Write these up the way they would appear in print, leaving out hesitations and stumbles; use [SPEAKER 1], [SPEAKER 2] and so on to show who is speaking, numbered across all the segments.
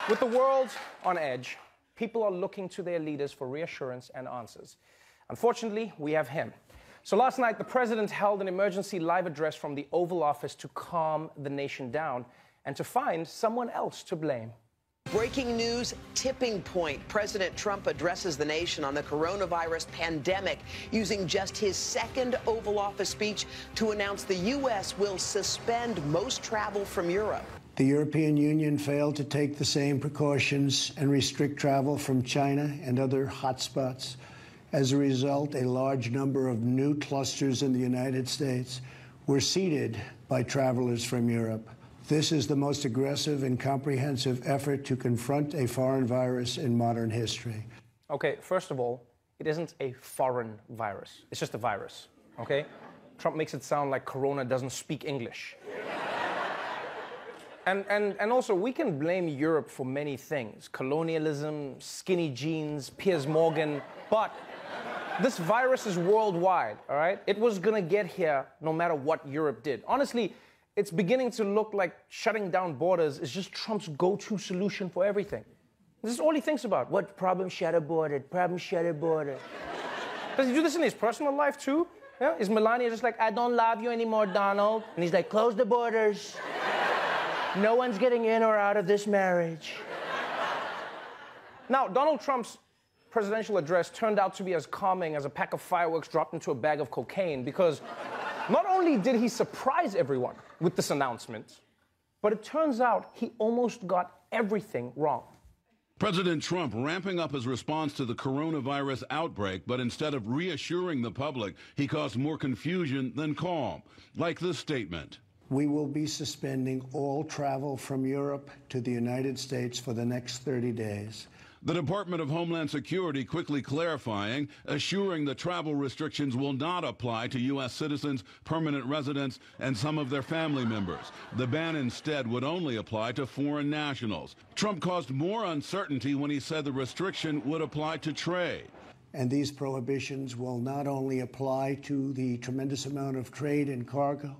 [SPEAKER 1] With the world on edge, people are looking to their leaders for reassurance and answers. Unfortunately, we have him. So last night, the president held an emergency live address from the Oval Office to calm the nation down and to find someone else to blame.
[SPEAKER 2] Breaking news, tipping point. President Trump addresses the nation on the coronavirus pandemic, using just his second Oval Office speech to announce the U.S. will suspend most travel from Europe.
[SPEAKER 3] The European Union failed to take the same precautions and restrict travel from China and other hotspots. As a result, a large number of new clusters in the United States were seeded by travelers from Europe. This is the most aggressive and comprehensive effort to confront a foreign virus in modern history.
[SPEAKER 1] Okay, first of all, it isn't a foreign virus. It's just a virus, okay? Trump makes it sound like Corona doesn't speak English. And also, we can blame Europe for many things. Colonialism, skinny jeans, Piers Morgan, but this virus is worldwide, all right? It was gonna get here no matter what Europe did. Honestly, it's beginning to look like shutting down borders is just Trump's go-to solution for everything. This is all he thinks about. What problem? Shut a border. Problem? Shut a border. Does he do this in his personal life too? Yeah? Is Melania just like, I don't love you anymore, Donald? And he's like, close the borders. No one's getting in or out of this marriage. Now, Donald Trump's presidential address turned out to be as calming as a pack of fireworks dropped into a bag of cocaine, because not only did he surprise everyone with this announcement, but it turns out he almost got everything wrong.
[SPEAKER 4] President Trump ramping up his response to the coronavirus outbreak, but instead of reassuring the public, he caused more confusion than calm, like this statement.
[SPEAKER 3] We will be suspending all travel from Europe to the United States for the next 30 days.
[SPEAKER 4] The Department of Homeland Security quickly clarifying, assuring the travel restrictions will not apply to U.S. citizens, permanent residents, and some of their family members. The ban instead would only apply to foreign nationals. Trump caused more uncertainty when he said the restriction would apply to trade.
[SPEAKER 3] And these prohibitions will not only apply to the tremendous amount of trade and cargo,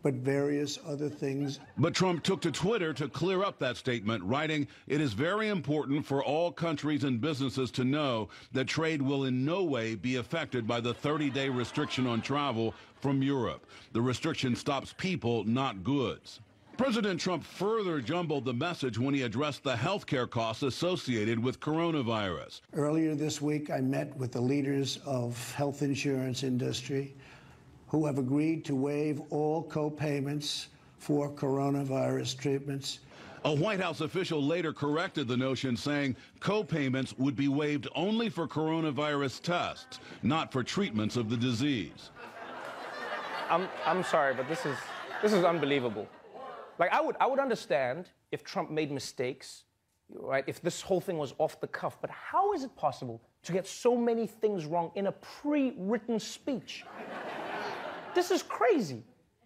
[SPEAKER 3] but various other things.
[SPEAKER 4] But Trump took to Twitter to clear up that statement, writing, "It is very important for all countries and businesses to know that trade will in no way be affected by the 30-day restriction on travel from Europe. The restriction stops people, not goods." President Trump further jumbled the message when he addressed the health care costs associated with coronavirus.
[SPEAKER 3] Earlier this week, I met with the leaders of health insurance industry who have agreed to waive all co-payments for coronavirus treatments.
[SPEAKER 4] A White House official later corrected the notion, saying co-payments would be waived only for coronavirus tests, not for treatments of the disease.
[SPEAKER 1] I'm sorry, but this is unbelievable. Like, I would understand if Trump made mistakes, right? If this whole thing was off the cuff, but how is it possible to get so many things wrong in a pre-written speech? This is crazy.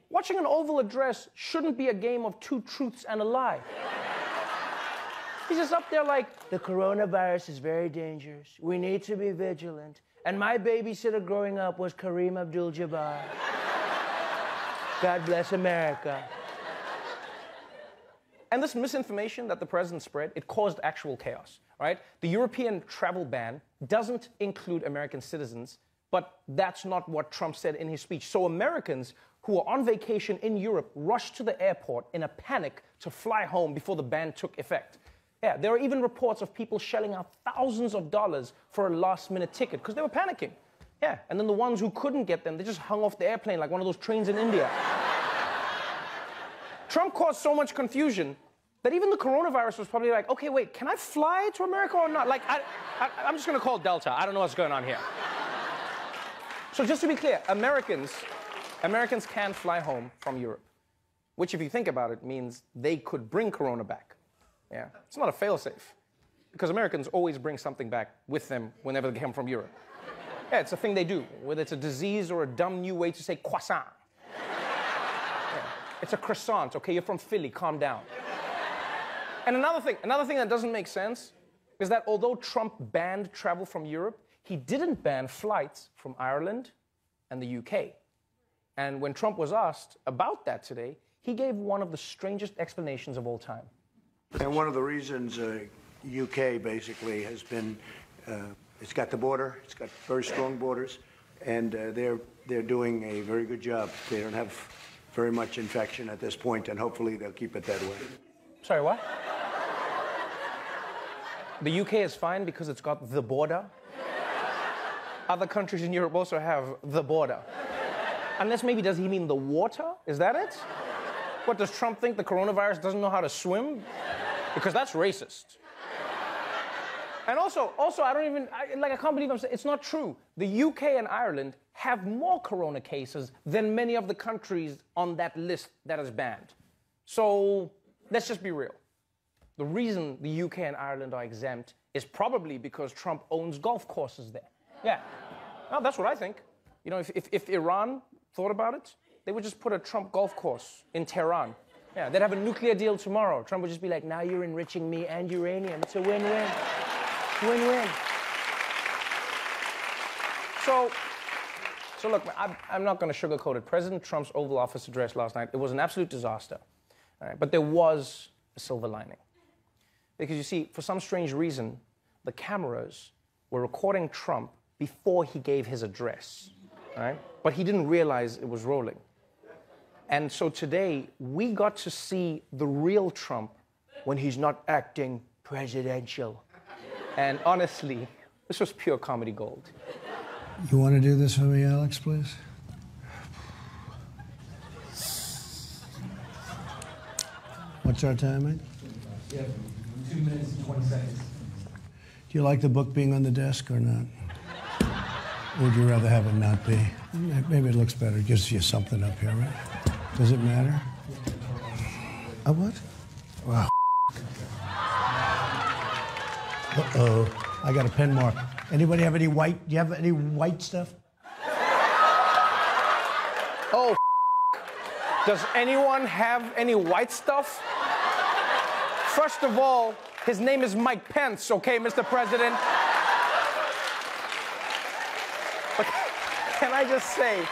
[SPEAKER 1] Watching an Oval address shouldn't be a game of two truths and a lie. He's just up there like, the coronavirus is very dangerous. We need to be vigilant. And my babysitter growing up was Kareem Abdul-Jabbar. God bless America. And this misinformation that the president spread, it caused actual chaos, right? The European travel ban doesn't include American citizens, but that's not what Trump said in his speech. So Americans who are on vacation in Europe rushed to the airport in a panic to fly home before the ban took effect. Yeah, there are even reports of people shelling out thousands of dollars for a last-minute ticket because they were panicking. Yeah, and then the ones who couldn't get them, they just hung off the airplane like one of those trains in India. Trump caused so much confusion that even the coronavirus was probably like, okay, wait, can I fly to America or not? Like, I'm just gonna call Delta. I don't know what's going on here. So just to be clear, Americans can fly home from Europe, which if you think about it means they could bring Corona back. Yeah, it's not a fail-safe, because Americans always bring something back with them whenever they come from Europe. Yeah, it's a thing they do, whether it's a disease or a dumb new way to say croissant. Yeah, it's a croissant, okay? You're from Philly, calm down. And another thing that doesn't make sense is that although Trump banned travel from Europe, he didn't ban flights from Ireland and the UK. And when Trump was asked about that today, he gave one of the strangest explanations of all time.
[SPEAKER 3] And one of the reasons UK basically has been, it's got the border, it's got very strong borders, and they're doing a very good job. They don't have very much infection at this point, and hopefully they'll keep it that way.
[SPEAKER 1] Sorry, what? The UK is fine because it's got the border. Other countries in Europe also have the border. Unless maybe does he mean the water? Is that it? What, does Trump think the coronavirus doesn't know how to swim? Because that's racist. And also, I can't believe I'm saying, it's not true. The UK and Ireland have more corona cases than many of the countries on that list that is banned. So, let's just be real. The reason the UK and Ireland are exempt is probably because Trump owns golf courses there. Yeah. No, that's what I think. You know, if Iran thought about it, they would just put a Trump golf course in Tehran. Yeah, they'd have a nuclear deal tomorrow. Trump would just be like, now you're enriching me and uranium. It's a win-win. Win-win. So look, I'm not going to sugarcoat it. President Trump's Oval Office address last night, it was an absolute disaster. All right? But there was a silver lining. Because you see, for some strange reason, the cameras were recording Trump before he gave his address. All right? But he didn't realize it was rolling. And so today, we got to see the real Trump when he's not acting presidential. And honestly, this was pure comedy gold.
[SPEAKER 3] You want to do this for me, Alex, please? What's our time, mate?
[SPEAKER 5] Yeah, 2 minutes and 20 seconds.
[SPEAKER 3] Do you like the book being on the desk or not? Or would you rather have it not be? Maybe it looks better. It gives you something up here, right? Does it matter? A what? Wow. Uh-oh. I got a pen mark. Anybody have any white? Do you have any white stuff?
[SPEAKER 1] Oh, does anyone have any white stuff? First of all, his name is Mike Pence, okay, Mr. President? But can I just say,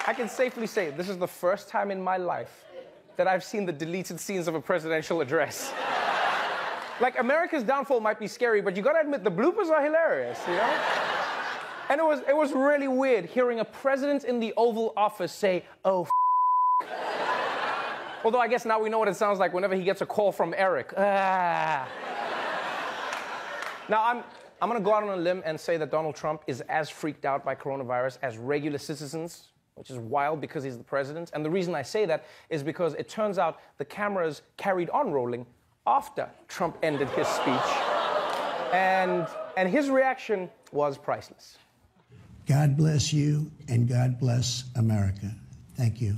[SPEAKER 1] I can safely say this is the first time in my life that I've seen the deleted scenes of a presidential address. Like, America's downfall might be scary, but you gotta admit, the bloopers are hilarious, you know? And it was really weird hearing a president in the Oval Office say, oh, although I guess now we know what it sounds like whenever he gets a call from Eric. Ah. Now, I'm gonna go out on a limb and say that Donald Trump is as freaked out by coronavirus as regular citizens, which is wild because he's the president. And the reason I say that is because it turns out the cameras carried on rolling after Trump ended his speech. And his reaction was priceless.
[SPEAKER 3] God bless you, and God bless America. Thank you.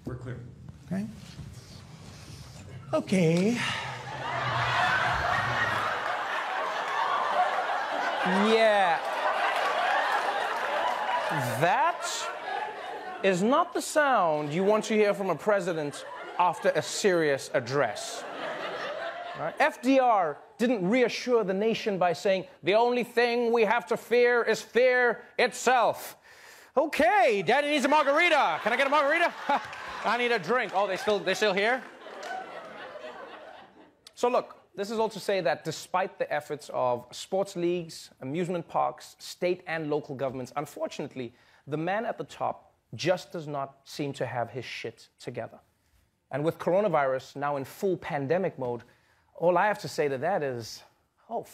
[SPEAKER 5] We're clear.
[SPEAKER 3] Okay. Okay.
[SPEAKER 1] Yeah. That is not the sound you want to hear from a president after a serious address. Right? FDR didn't reassure the nation by saying, the only thing we have to fear is fear itself. Okay, Daddy needs a margarita. Can I get a margarita? I need a drink. Oh, they're still here? So look, this is all to say that despite the efforts of sports leagues, amusement parks, state and local governments, unfortunately, the man at the top just does not seem to have his shit together. And with coronavirus now in full pandemic mode, all I have to say to that is, oh,